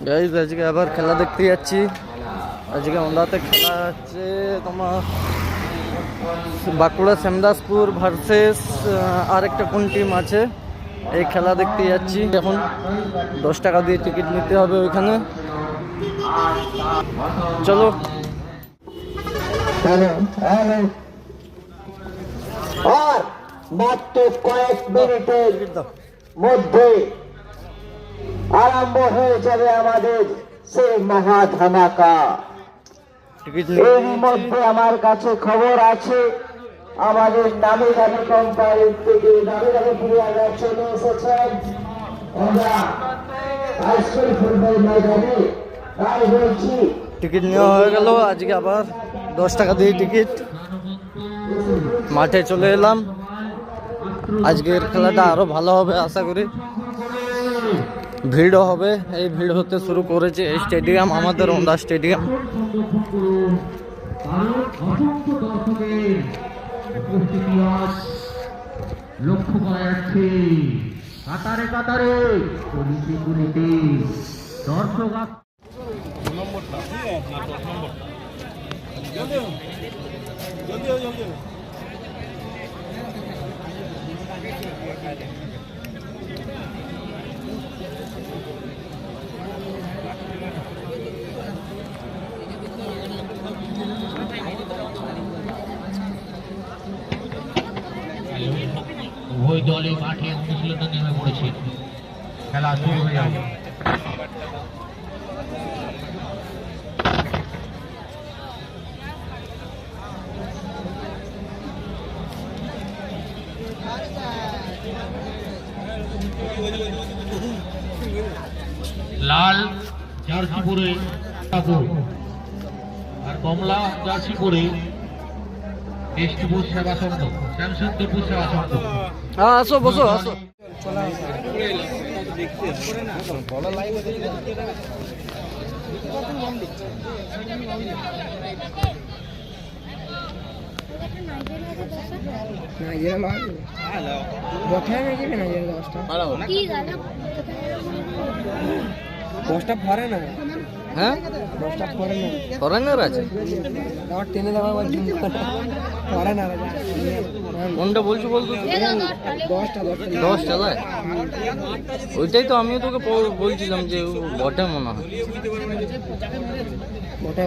Guys আজকে আবার খেলা দেখতে যাচ্ছি। আজকে ওন্দাতে খেলা হচ্ছে তোমার বাঁকুড়া শ্যামদাসপুর ভার্সেস আরেকটা কোন টিম আছে, এই খেলা দেখতে যাচ্ছি। এখন 10 টাকা দিয়ে টিকিট নিতে হবে ওইখানে। চলো আর মাত্র কয়েক মিনিটের মধ্যে আরম্ভ হয়ে যাবে আমাদের সেই মহা ধামাকা। এর মধ্যে আমার কাছে খবর আছে, আমাদের নামে দামি কোম্পানি থেকে দামি দামি প্লেয়াররা চলে এসেছেন। আমরা হাইস্কুল ফুটবল ময়দানে তাই বলছি টিকিট নেওয়া হয়ে গেল। আজকে আবার 10 টাকা দিয়ে টিকিট, মাঠে চলে এলাম। আজকের খেলাটা আরো ভালো হবে আশা করি, ভিড়ও হবে। এই ভিড় হতে শুরু করেছে এই স্টেডিয়াম, আমাদের ওন্দা স্টেডিয়াম। লক্ষ্য করা যাচ্ছে কাতারে কাতারে দর্শক উভয় দলে মাঠে অনুশীলনে নেমে পড়েছে, খেলা শুরু হয়ে যাবে। লাল জার্সি পরে আর কমলা জার্সি পরে সেবা সংঘ শ্যামসুন্দরপুর সেবা সংঘ। আসো বসো আসো। দশটা ফরে না, হ্যাঁ 10টা ফরে না, ফরেনার আছে। আমার টেনে দেওয়া ফরে না কোনটা বলছো বলতো? 10 টাকায়? ওইটাই তো আমিও তোকে বলছিলাম যে বটে মনে হয়। বটে